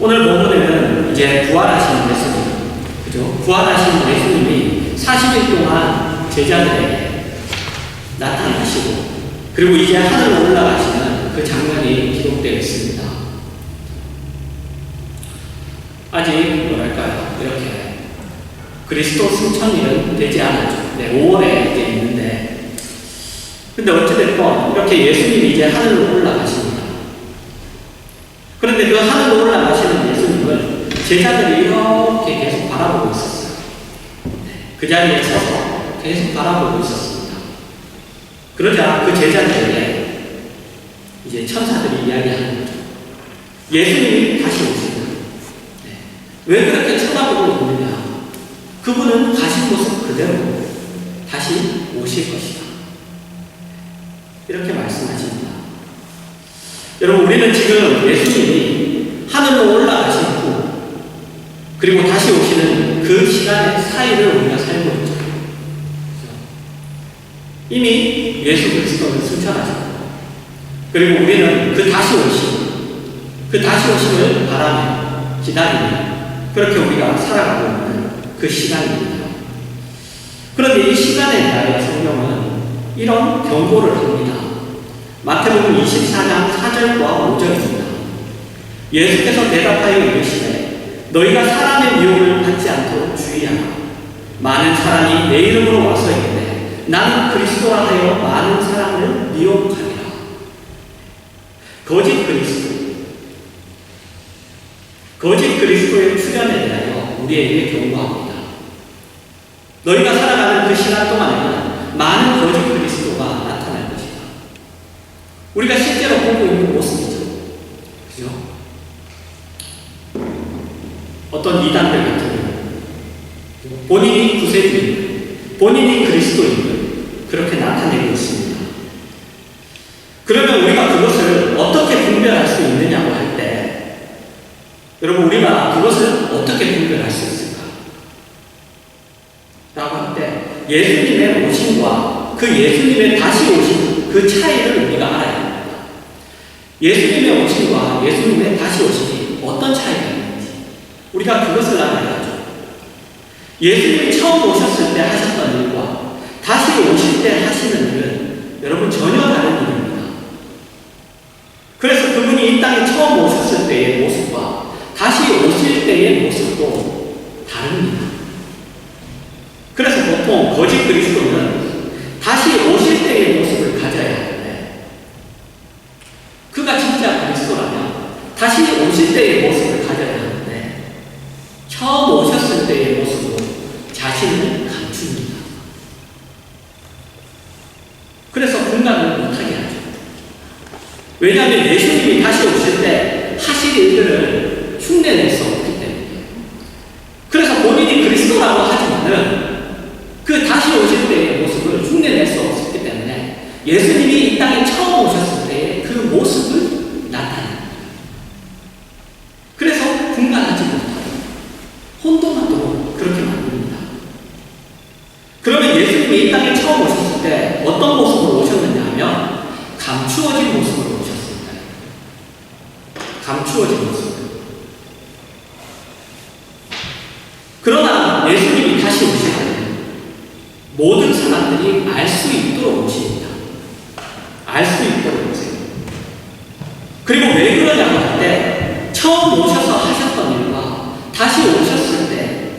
오늘 본문에는 이제 부활하신 예수님, 그죠? 부활하신 예수님이 40일 동안 제자들에게 나타나시고, 그리고 이제 하늘로 올라가시는 그 장면이 기록되어 있습니다. 아직 뭐랄까요, 이렇게 그리스도 승천일은 되지 않았죠. 5월에 이제 있는데, 근데 어찌됐건 이렇게 예수님이 이제 하늘로 올라가십니다. 그런데 그 하늘로 올라가시는 예수님을 제자들이 이렇게 계속 바라보고 있었어요. 그 자리에 서서 계속 바라보고 있었습니다. 그러자 그 제자들에게 이제 천사들이 이야기하는 거죠. 예수님이 다시 오신다. 왜 그렇게 쳐다보고 있느냐? 그분은 가신 모습 그대로 다시 오실 것이다. 이렇게 말씀하십니다. 여러분, 우리는 지금 예수님이 하늘로 올라가신 후 그리고 다시 오시는 그 시간의 사이를 우리가 살고 있죠. 이미 예수 그리스도는 승천하셨고, 그리고 우리는 그 다시 오심을 바라며 기다리며 그렇게 우리가 살아가고 있는 그 시간입니다. 그런데 이 시간에 대하여 성경은 이런 경고를 합니다. 마태복음 24장 4절과 5절입니다. 예수께서 대답하여 이르시되 너희가 사람의 미움을 받지 않도록 주의하라. 많은 사람이 내 이름으로 와서 이르되 나는 그리스도라 하여 많은 사람을 미혹하리라. 거짓 그리스도의 출현에 대하여 우리에게 경고합니다. 너희가 살아가는 그 시간 동안에는 많은 거짓 그리스도가 나타날 것이다. 우리가 실제로 보고 있는 모습이죠. 그죠? 어떤 이단들 같은 경우 본인이 구세주인, 본인이 그리스도인 그렇게 나타내고 있습니다. 그러면 우리가 그것을 어떻게 분별할 수 있느냐고 할 때, 여러분, 우리가 그것을 어떻게 분별할 수 있을까? 라고 할 때 예수님의 오심과 그 예수님의 다시 오심, 그 차이를 우리가 알아야 합니다. 예수님의 오심과 예수님의 다시 오심이 어떤 차이가 있는지 우리가 그것을 알아야 하죠. 예수님이 처음 오셨을 때 하셨던 일과 다시 오실 때 하시는 일은 여러분 전혀 다른 일입니다. 그래서 그분이 이 땅에 처음 오셨을 때의 모습과 다시 오실 때의 모습도 다릅니다. 그래서 보통 거짓 그리스도는 다시 오실 때의 모습을 가져야 하는데, 그가 진짜 그리스도라면 다시 오실 때의 모습을 가져야 하는데 처음 오셨을 때의 모습으로 자신을 감춥니다. 그래서 분간을 못하게 하죠. 왜냐하면 예수님이 다시 오실 때 하실 일들을 흉내낼 수 없기 때문에. 그래서 본인이 그리스도라고 하지만은 그 다시 오실 때의 모습을 흉내낼 수 없기 때문에 예수님이 이 땅에 처음 오셨을 때의 그 모습을 나타냅니다. 그래서 분간하지 못하고 혼돈하도록 그렇게 만듭니다. 그러면 예수님이 이 땅에 처음 오셨을 때 어떤 모습으로 오셨느냐 하면 감추어진 모습으로 오셨습니다. 감추어진 모습. 그러나 예수님이 다시 오실 때는 모든 사람들이 알 수 있도록 오십니다. 알 수 있도록 오세요. 그리고 왜 그러냐고 할 때 처음 오셔서 하셨던 일과 다시 오셨을 때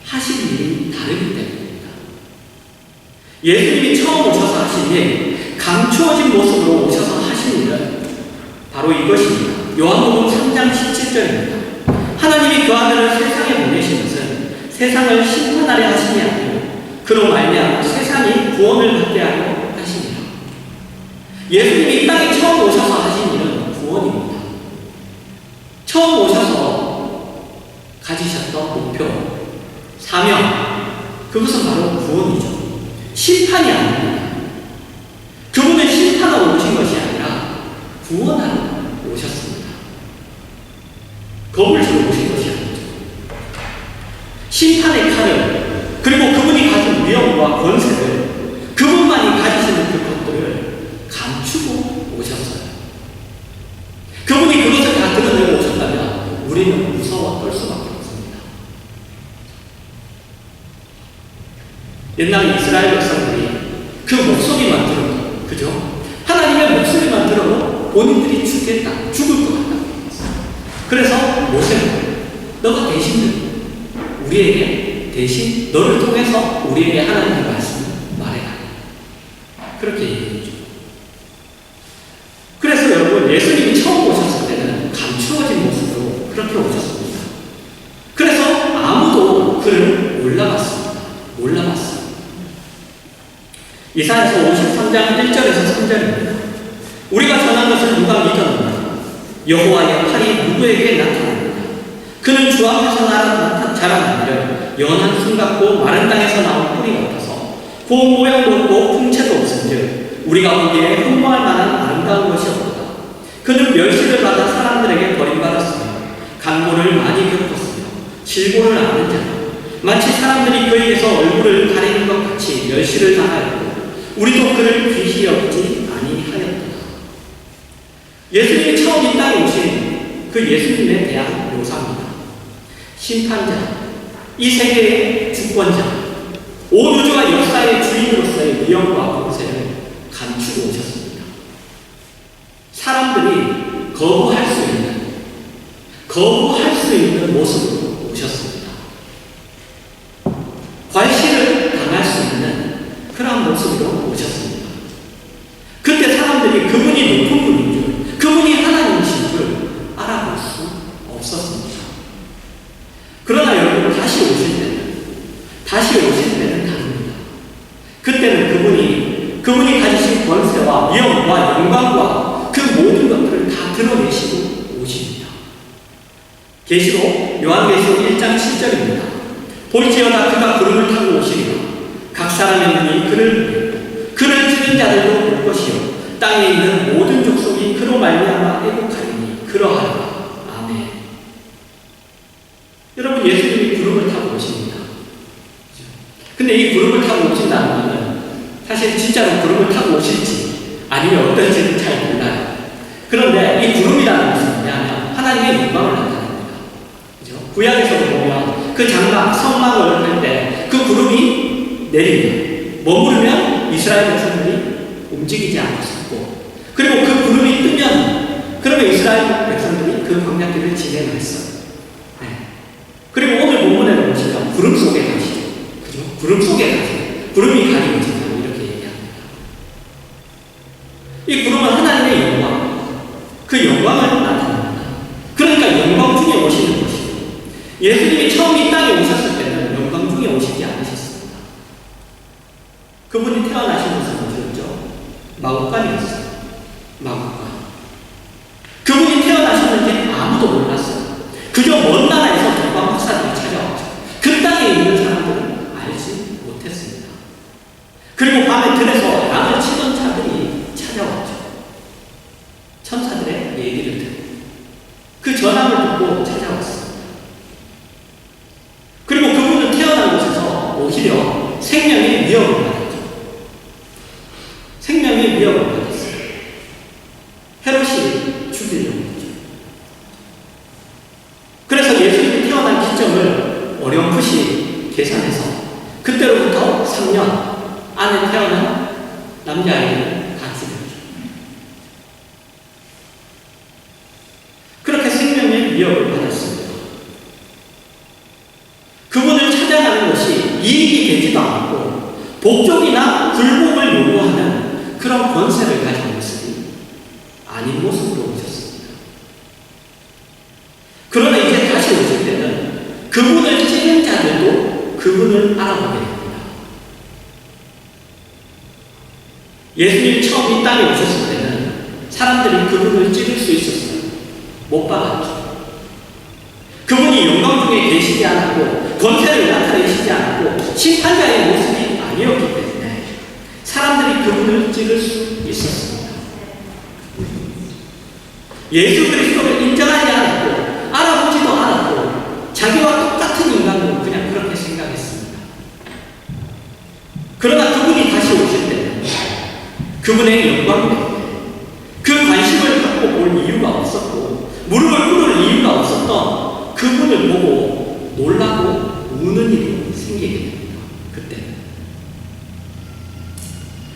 하신 일이 다르기 때문입니다. 예수님이 처음 오셔서 하신 일, 감추어진 모습으로 오셔서 하신 일은 바로 이것입니다. 요한복음 3장 17절입니다. 하나님이 그 아들을 세상에 보내신 것은 세상을 심판하려 하심이 아니고 그로 말미암아 세상이 구원을 받게 하려 하심이라. 예수님이 이 땅에 처음 오셔서 하신 일은 구원입니다. 처음 오셔서 가지셨던 목표, 사명, 그것은 바로 구원이죠. 심판이 아닙니다. 그분은 심판하러 오신 것이 아니라 구원하러 오셨습니다. 겁을 주러 오신 것이 아니죠. 심판의 칼을, 그리고 그분이 가진 위엄과 권세를, 그분만이 가지시는 그 것들을 감추고 오셨어요. 그분이 그것을 다 드러내고 오셨다면 우리는 무서워 떨 수밖에 없습니다. 옛날 이스라엘 백성들이 그 목소리만 들어도, 그죠? 하나님의 목소리만 들어도 본인들이 죽을 것 같다. 그래서 모세는 너가 대신 너를 통해서 우리에게 하나님의 말씀을 말해라. 그렇게 얘기했죠. 그래서 여러분, 예수님이 처음 오셨을 때는 감추어진 모습으로 그렇게 오셨습니다. 그래서 아무도 그를 몰라봤어요. 이사야서 53장 1절에서 3절입니다. 우리가 전한 것을 누가 믿었느냐? 여호와의 팔이 누구에게 나타납니다. 그는 주 앞에서 자라나기를 연한 순 같고 마른 땅에서 나온 뿌리 같아서 고운 모양도 없고 풍채도 없은즉 우리가 보기에 흠모할 만한 아름다운 것이 없도다. 그는 멸시를 받아 사람들에게 버림받았으며 간고를 많이 겪었으며 질고를 아는 자다. 마치 사람들이 그에게서 얼굴을 가리는 것 같이 멸시를 당하였고 우리도 그를 귀히 여기지 아니하였도다. 예수님이 처음 이 땅에 오신 그 예수님에 대한 묘사입니다. 심판자, 이 세계의 주권자, 온 우주와 역사의 주인으로서의 위엄과 권세를 감추고 오셨습니다. 사람들이 거부할 수 있는 모습으로 오셨습니다. 괄시를 당할 수 있는 그런 모습으로 오셨습니다. 그때 사람들이 그분이 높은 분인 줄, 그분이 하나님이신 줄 알아볼 수 없었습니다. 그러나 여러분, 다시 오실 때는 다릅니다. 그때는 그분이 가지신 권세와 위엄과 영광과 그 모든 것들을 다 드러내시고 오십니다. 계시록 요한계시록 1장 7절입니다. 볼지어다 그가 구름을 타고 오시리라. 각 사람의 눈이 그를 찌른 자들도 볼 것이요 땅에 있는 모든 족속이 그로 말미암아 애곡하리니 그러하리라. 아멘. 여러분, 예수님이 구름을 타고 오십니다. 근데 이 구름을 타고 오신다는 것은 사실 진짜로 구름을 타고 오실지 아니면 어떨지는 잘 몰라요. 그런데 이 구름이라는 것은 뭐냐면 하나님의 영광을 나타냅니다. 그죠? 구약에서도 보면 그 장막, 성막을 할 때 그 구름이 내립니다. 머무르면 이스라엘 백성들이 움직이지 않을 수 있고, 그리고 그 구름이 뜨면 그러면 이스라엘 백성들이 그 광야길을 진행을 했어요. 네. 그리고 오늘 본문에는 보시면 구름 속에 가시죠. 그죠? 구름 속에 가시죠. 구름이 가리고 진다고 이렇게 얘기합니다. 이 구름은 하나님의 영광, 그 영광을 나타냅니다. 그러니까 영광 중에 오시는 것이고, 예수님이 처음 이 땅에 오셨을 때는 영광 중에 오시지 않으셨습니다. 그분이 태어나신 것은 어디였죠? 마구간이었어요. 마구간. 그분이 태어나셨는지 아무도 몰랐어요. 그저 먼 나라에서 동방 박사들이 찾아왔죠. 그 땅에 있는 사람들은 알지 못했습니다. 그리고 밤에 들에서 양을 치던 자들이 찾아왔죠. 천사들의 얘기를 듣고 그 전함을 듣고 찾아왔습니다. 그리고 그분은 태어난 곳에서 오히려 생명의 위협을 받았죠. 생명의 위협을 받았어요. 헤롯이 죽이려고 했죠. 그래서 예수님이 태어난 기점을 어렴풋이 계산해서 그때로부터 3년 안에 태어난 남자아이를 같이 했죠. 그렇게 생명의 위협을 받았습니다. 그분을 찾아가는 것이 이익이 되지도 않고 복종이나 굴복을 요구하는 그런 권세를 가진 모습이 아닌 모습으로 오셨습니다. 그러나 이제 다시 오실 때는 그분을 찌른 자들도 그분을 알아보게 됩니다. 예수님이 처음 이 땅에 오셨을 때는 사람들이 그분을 찌를 수 있었어요. 못 박았죠. 그분이 영광 중에 계시지 않았고 권세를 나타내시지 않았고 심판자의 모습이 아니었기 때문에 사람들이 그분을 찌를 수 있었습니다. 예수 그리스도를 인정하지 않았고 알아보지도 않았고 자기와 똑같은 인간으로 그냥 그렇게 생각했습니다. 그러나 그분이 다시 오실 때는 그분의 영광 때문에 그 관심을 갖고 볼 이유가 없었고 무릎을 꿇을 이유가 없었던 그분을 보고 놀라고 우는 일이 생기게 됩니다.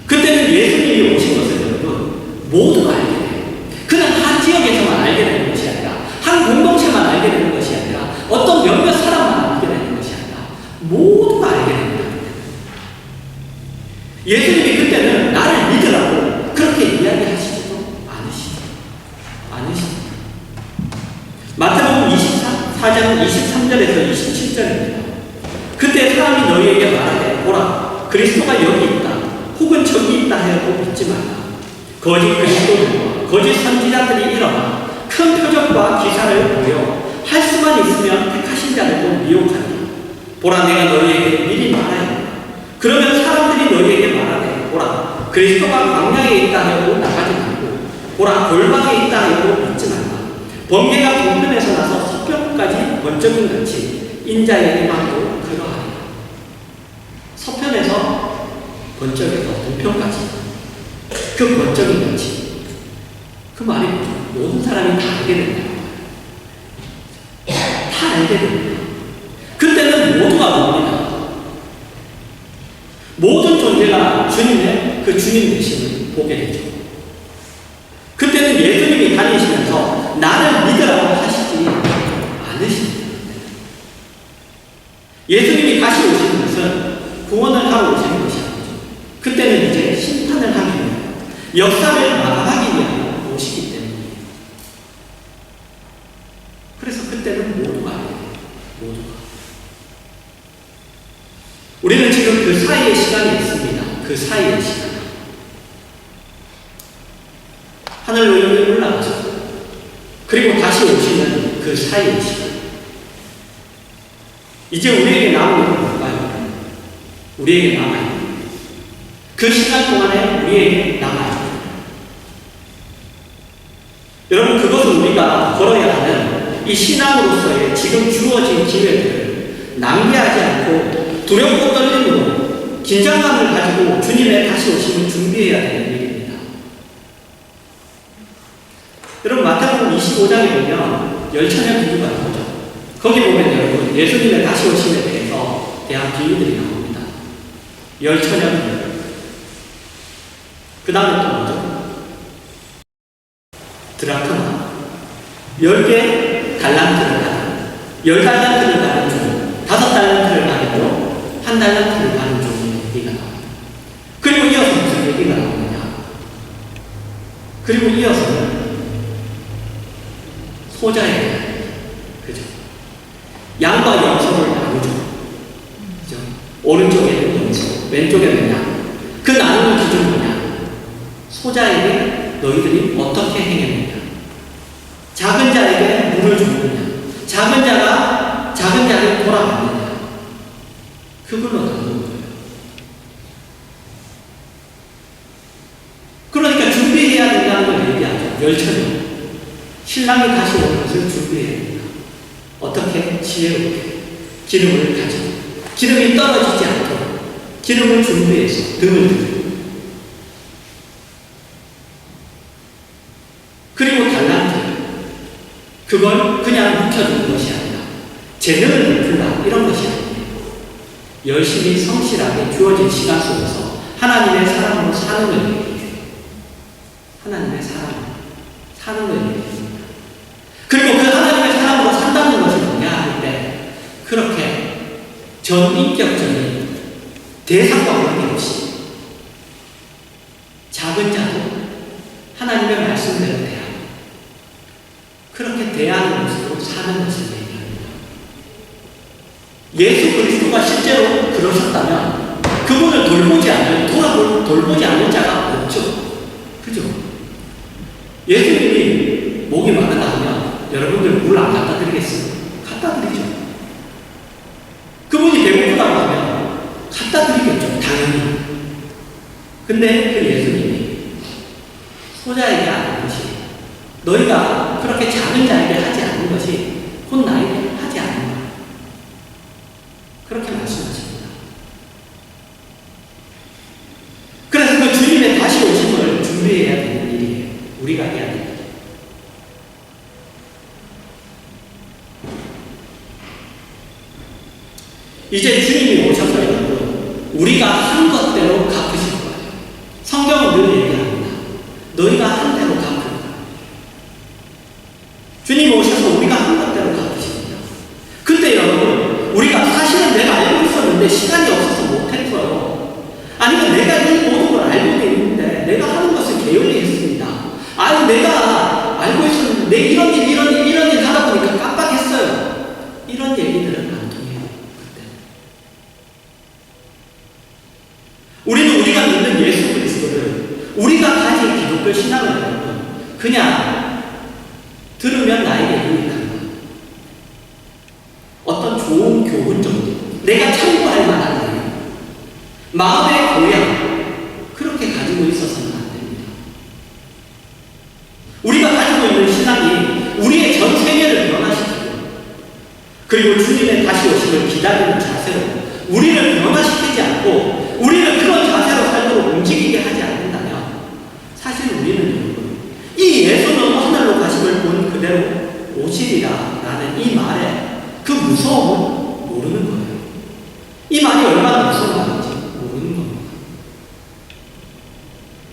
그때는 예수님이 오신 것을 여러분 모두가 알게 돼요. 그냥 한 지역에서만 알게 되는 것이 아니라, 한 공동체만 알게 되는 것이 아니라, 어떤 몇몇 사람만 알게 되는 것이 아니라 모두가 알게 됩니다. 예수님이 그때는 나를 믿으라고 그렇게 이야기하시지도 않으십니다. 마태복음 24장 23절에서 27절입니다. 그때 사람이 너희에게 말하되 보라 그리스도가 여기 있다 혹은 저기 있다 하여도 믿지 말라. 거짓 그리스도들과 거짓 선지자들이 일어나 큰 표적과 기사를 보여 할 수만 있으면 택하신 자들도 미혹하리라. 보라 내가 너희에게 미리 말하였다. 그러면 사람들이 너희에게 말하되 보라 그리스도가 광야에 있다 하여도 나가지 말고 보라 골방에 있다 하여도 믿지 말라. 번개가 동편에서 나서 서편까지 번쩍인 같이 인자에게만도 그러하리라. 서편에서 번쩍에서 동편까지 그 번쩍인 같이, 그 말이 모든 사람이 다 알게 된다. 다 알게 됩니다. 그때는 모두가 봅니다. 모든 존재가 주님의 그 주님 되심을 보게 되죠. 그때는 예수님이 다니시면서 나를 믿으라고 하시지 않으십니다. 예수님이 다시 오시는 것은 구원을 하러 오시는 것이 아니죠. 그때는 이제 심판을 하기 위해, 역사를 마감하기 위해 오시기 때문이에요. 그래서 그때는 모두가 알게 돼요. 모두가. 우리는 지금 그 사이의 시간이 있습니다. 그 사이의 시간. 하늘로 올라가서 그리고 다시 오시는 그 사이의 시간. 이제 우리에게 남은 건 뭘까요? 우리에게 남아요. 그 시간 동안에 우리에게 남아요. 여러분, 그것은 우리가 걸어야 하는 이 신앙으로서의 지금 주어진 기회들을 낭비하지 않고 두렵고 떨림으로 긴장감을 가지고 주님의 다시 오심을 준비해야 되는 일입니다. 여러분, 마태복음 25장에 보면 열처녀 비유가 나오죠. 거기 보면 여러분 예수님의 다시 오심에 대해서 대한 비유들이 나옵니다. 열처녀 비유. 그 다음에 또 뭐죠? 드라크마. 10개 달란트를 가는, 10달란트를 가는 종, 5달란트를 가는 종, 1달란트를 가는 종의 얘기가 나옵니다. 그리고 이어서 무슨 얘기가 나오느냐? 그리고 이어서는 소자에 대한, 그죠? 양과 염소를 나누죠. 그죠? 오른쪽에는 염소, 왼쪽에는 양. 그 나누는 기준은 뭐냐? 소자에게 너희들이 어떻게 행했느냐? 작은 자에게 물을 줬느냐? 작은 자가 작은 자를 돌아봤느냐? 그걸로 나누는 거예요. 그러니까 준비해야 된다는 걸 얘기하죠. 열처녀. 신랑이 다시 오는 것을 준비해야 됩니다. 어떻게? 지혜롭게 기름을 가지고 기름이 떨어지지 않도록 기름을 준비해서 등을 들고, 그리고 달란트, 그걸 그냥 묵혀두는 것이 아니라 재능을 베풀라 이런 것이 아니에요. 열심히 성실하게 주어진 시간 속에서 하나님의 사람으로 사는 걸 얘기해요. 하나님의 사는 걸 얘기합니다. 그리고 그 하나님의 사람으로 산다는 것이 뭐냐 할 때, 그렇게 전인격적인 대상과 관계없이 작은 자도 하나님의 말씀대로 대하고 그렇게 대하는 모습으로 사는 것을 얘기합니다. 예수 그리스도가 실제로 그러셨다면 그분을 돌보지 않는 자가 없죠. 그죠? 예수님이 목이 마르다 하면 여러분들 물 안 갖다 드리겠어요? 갖다 드리죠. 그분이 배고프다고 하면 갖다 드리겠죠. 당연히. 근데 그 예수님이 소자에게 하는 것이, 너희가 그렇게 작은 자에게 하지 않는 것이 곧 나에게 하지 않는다. 그렇게 말씀하십니다. 그래서 그 주님의 다시 오심을 준비해야 되는 일이에요. 우리가 해야 됩니다. 이제 주님이 오셔서 여러분, 우리가 한 것대로 갚으실 거예요. 성경은 늘 얘기합니다. 너희가 한 대로 갚으리라. 주님이 오셔서 우리가 한 것대로 갚으십니다. 근데 여러분, 우리가 사실은 내가 알고 있었는데 시간이 없어서 못했어요. 아니면 내가 이 모든 걸 알고 있는데 내가 하는 것을 게을리 했습니다. 아니, 내가 알고 있었는데 내 이런 일 하다 보니까 깜빡했어요. 이런 얘기들은 안 통해요. 그때. 우리는 우리가 믿는 예수 그리스도를, 우리가 가진 기독교 신앙을 여러분, 그냥 들으면 나에게 유익한 것, 어떤 좋은 교훈 정도, 내가 참고할 만한 내용, 마음의 교양, 그렇게 가지고 있어서는 안 됩니다. 우리가 가지고 있는 신앙이 우리의 전 세계를 변화시키고, 그리고 주님의 다시 오심을 기다리는 자세로 우리를 변화시키지 않고 우리를 그런 자세로 살도록 움직이게 하지 않는다면, 사실 우리는 여러분, 이 예수 너무 하늘로 가심을 본 그대로 오시리라 라는 이 말에 그 무서움을 모르는 거예요. 이 말이 얼마나 무서운 말인지 모르는 겁니다.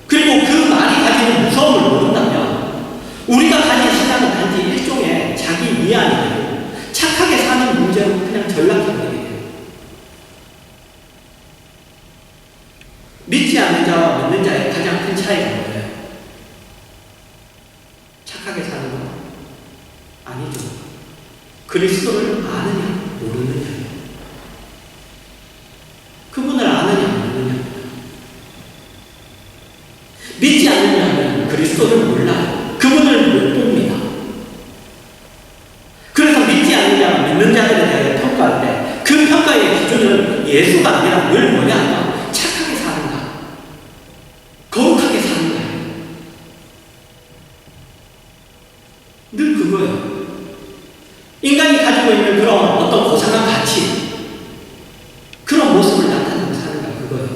그리고 그 말이 가지는 무서움을 모른다면 우리가 가진 신앙은 단지 일종의 자기 위안이 되고 착하게 사는 문제로 그냥 전락해버리게 돼요. 믿지 않는 자와 믿는 자의 가장 큰 차이가 뭐예요? 착하게 사는 것? 아니죠. 그리스도를 아느냐 모르느냐, 그분을 아느냐 모르느냐. 믿지 않는 자는 그리스도를 몰라요. 그분을 못 봅니다. 그래서 믿지 않는 자와 믿는 자들에 대해 평가할 때 그 평가의 기준은 예수가 아니라 늘 뭐냐? 착하게 사는가, 거룩하게 사는가, 늘 그거예요. 인간이 가지고 있는 그런 어떤 고상한 가치, 그런 모습을 나타내고 사는가, 그거예요.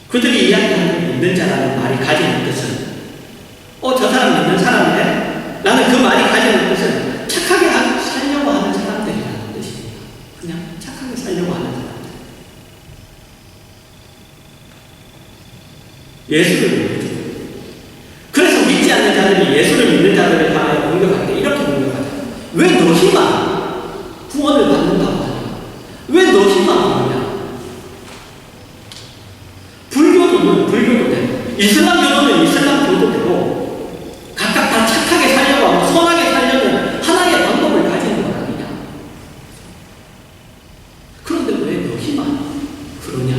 그들이 이야기하는 믿는 자라는 말이 가지는 뜻은, 저 사람 믿는 사람이네? 라는 그 말이 가지는 뜻은 착하게 살려고 하는 사람들이라는 뜻입니다. 그냥 착하게 살려고 하는 사람들. 예수를 믿죠. 그래서 믿지 않는 자들이 예수를 믿는 자들을 향하여 공격할 때 이렇게 공격하죠. 왜 너희만 구원을 받는다고 하냐? 왜 너희만 하느냐? 불교도는 불교도대로, 이슬람교도는 이슬람교도대로 각각 다 착하게 살려고 하고 선하게 살려는 하나의 방법을 가지는 것 아니냐? 그런데 왜 너희만 그러냐?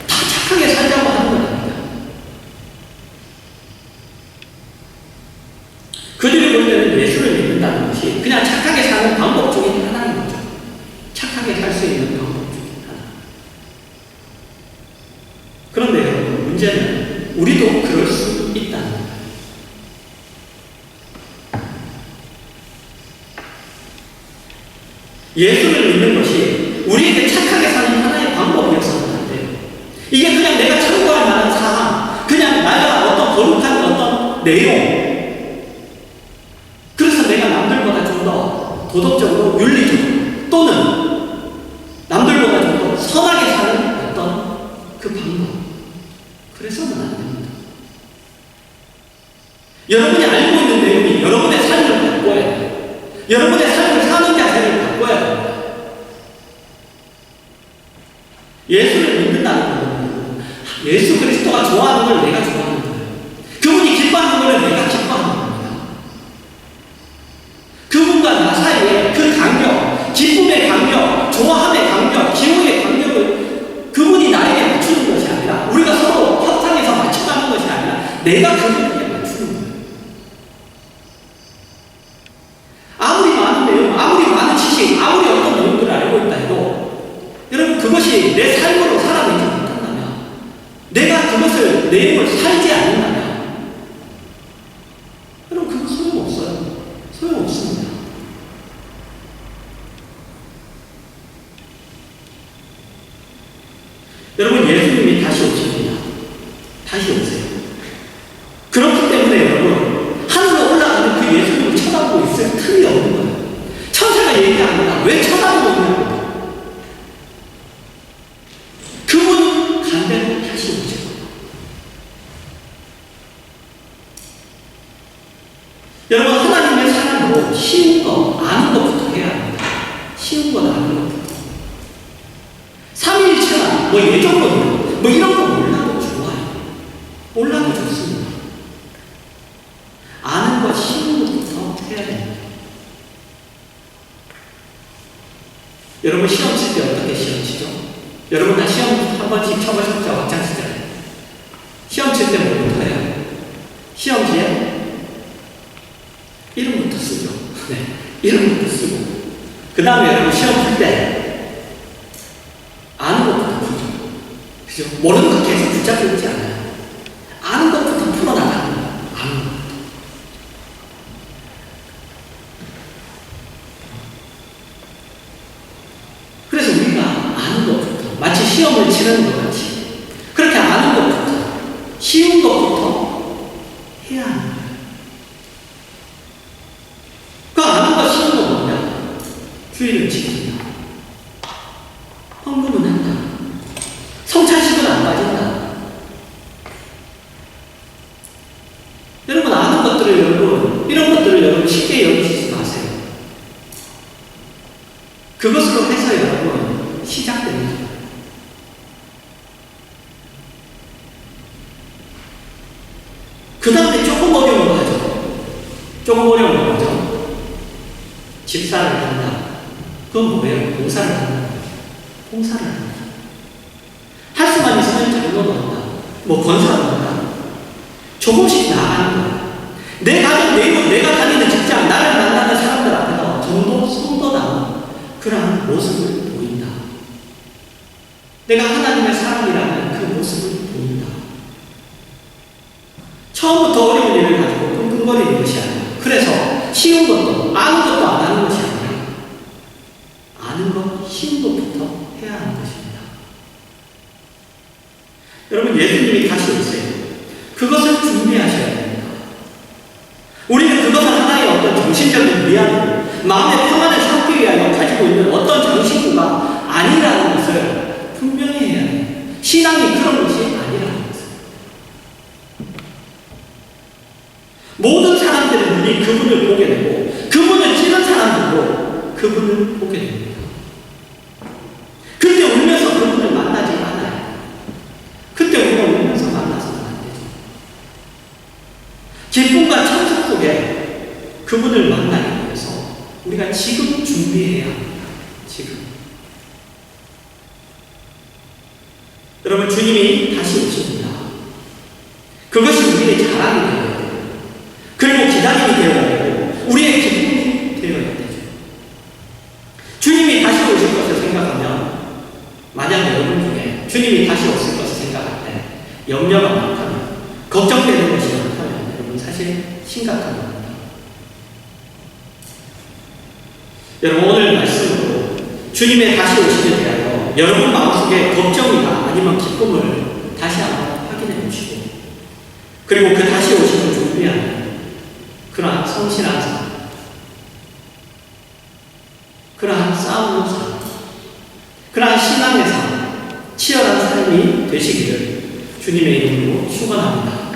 다 착하게 살려고 하는 것 아니냐? 그들이 볼 때는 예수를 믿는다는 것이 그냥 착하게 사는 방법 중에 하나인 거죠. 착하게 살 수 있는 방법 중에 하나. 그런데 여러분, 문제는 우리도 그럴 수 있다는 거예요. 예수를 믿는 것이 우리에게 착하게 사는 하나의 방법이어서는 안 돼요. 이게 그냥 내가 참고할 만한 사항, 그냥 내가 어떤 거룩한 어떤 내용, 그래서 내가 남들보다 좀 더 도덕적으로 윤리적으로 또는 남들보다 좀 더 선하게 사는 어떤 그 방법, 그래서는 안 됩니다. 여러분이 알고 있는 내용이 여러분의 삶을 바꿔야 돼요. 여러분의 삶을 사는 자세를 바꿔야 됩니다. 예수를 믿는다는 것은 예수 그리스도가 좋아하는 걸 내가 좋아하는 거예요. 그분이 기뻐하는 걸 내가 기뻐하는 겁니다. 그분과 나 사이에 그 간격, 기쁨의 간격, 좋아함의 간격, 기호의 간격을 그분이 나에게 맞추는 것이 아니라, 우리가 서로 협상해서 맞춰가는 것이 아니라 내가 그분에게 맞추는 거예요. 아무리 많은 내용, 아무리 많은 지식, 아무리 어떤 내용들을 알고 있다 해도 여러분, 그것이 내 삶으로 살아내지 못한다면, 내가 그것을 내용을 살지 않는다면 여러분, 그건 소용없어요. 소용없습니다. 여러분, 예수님이 다시 오십니다. 다시 오세요. 그렇기 때문에 여러분, 하늘로 올라가는 그 예수님을 쳐다보고 있을 틈이 없는 거예요. 천사가 얘기합니다. 왜 쳐다보고 있냐고. 그분 간대로 다시 오죠. 여러분, 하나님의 사랑으로 쉬운 거, 아는 것부터 해야 합니다. 쉬운 건 아는 것부터. 삼위일체나 예정론이나 이런 거 몰라도 좋아요. 몰라도 좋습니다. 아는 거 쉬운 것부터 해야 됩니다. 여러분, 시험 칠 때 어떻게 시험 치죠? 여러분 다 시험 한 번씩 쳐보셨죠? 학창시절에. 시험 칠 때 뭐부터 해요? 시험지에 이름부터 쓰죠. 네, 이름부터 쓰고. 그 다음에 여러분 시험 칠 때 아는 것부터 풀죠. 그죠? 모르는 거 계속 붙잡고 있지 않아요. 아는 것부터 풀어나가는 거예요. 아는 것. 그래서 우리가 아는 것부터, 마치 시험을 치르는 것 같이, 그렇게 아는 것부터, 쉬운 것부터 해야 하는 거예요. 그 아는 거 쉬운 거 뭐냐? 주의를 지킨다. 헌금은 한다. 성찬식은 안 빠진다. 여러분, 아는 것들을 이런 것들을 여러분 쉽게 여기지 마세요. 그것으로 해서 여러분 시작됩니다. 그 다음에 조금 어려운 거 하죠. 조금 어려운 거 하죠. 집사를 한다. 그건 뭐예요? 봉사를 한다. 봉사를 한다. 할 수만 있으면 장로도 한다. 건사도 한다. 조금씩 나아가는 거예요. 내 가족, 내가 다니는 직장, 나를 만나는 사람들 앞에서 성도 나오는 그러한 모습을 보인다. 내가 하나님의 사람이라는 그 모습을 보인다. 처음부터 어려운 일을 가지고 끙끙거리는 것이 아니라, 그래서 쉬운 것도 아는 것도 안 하는 것이 아니라 아는 것, 쉬운 것부터 해야 하는 것입니다. 여러분, 예수님이 다시 오세요. 그것을 준비하셔야 됩니다. 우리는 그것을 하나의 어떤 정신적인 위안, 마음의 평안을 삼기 위하여 가지고 있는 어떤 정신구가 아니라는 것을 분명히 해야 해요. 신앙이 그런 것이 아니라는 것을. 모든 사람들의 눈이 그분을 보게 되고, 그분을 찌른 사람들도 그분을 보게 됩니다. 그때 울면서 그분을 만나지 않아요. 그때 우리가 울면서 만나서는 안 되죠. 기쁨과 찬송 속에 그분을 만나기 위해서 우리가 지금 준비해야 합니다. 지금. 여러분, 주님이 다시 오십니다. 그것이 우리의 자랑이 되어야 돼요. 그리고 기다림이 되어야 되고, 우리의 기쁨이 되어야 되죠. 주님이 다시 오실 것을 생각하면, 만약 여러분 중에 주님이 다시 오실 것을 생각할 때 염려가 많다면, 걱정되는 것이 많다면, 여러분 사실 심각한 겁니다. 여러분, 오늘 말씀으로 주님의 다시 오심에 대하여 여러분 마음속에 걱정이나 아니면 기쁨을 다시 한번 확인해 보시고, 그리고 그 다시 오심을 준비하는 그러한 성실한 삶, 그러한 싸움의 삶, 그러한 신앙의 삶, 치열한 삶이 되시기를 주님의 이름으로 축원합니다.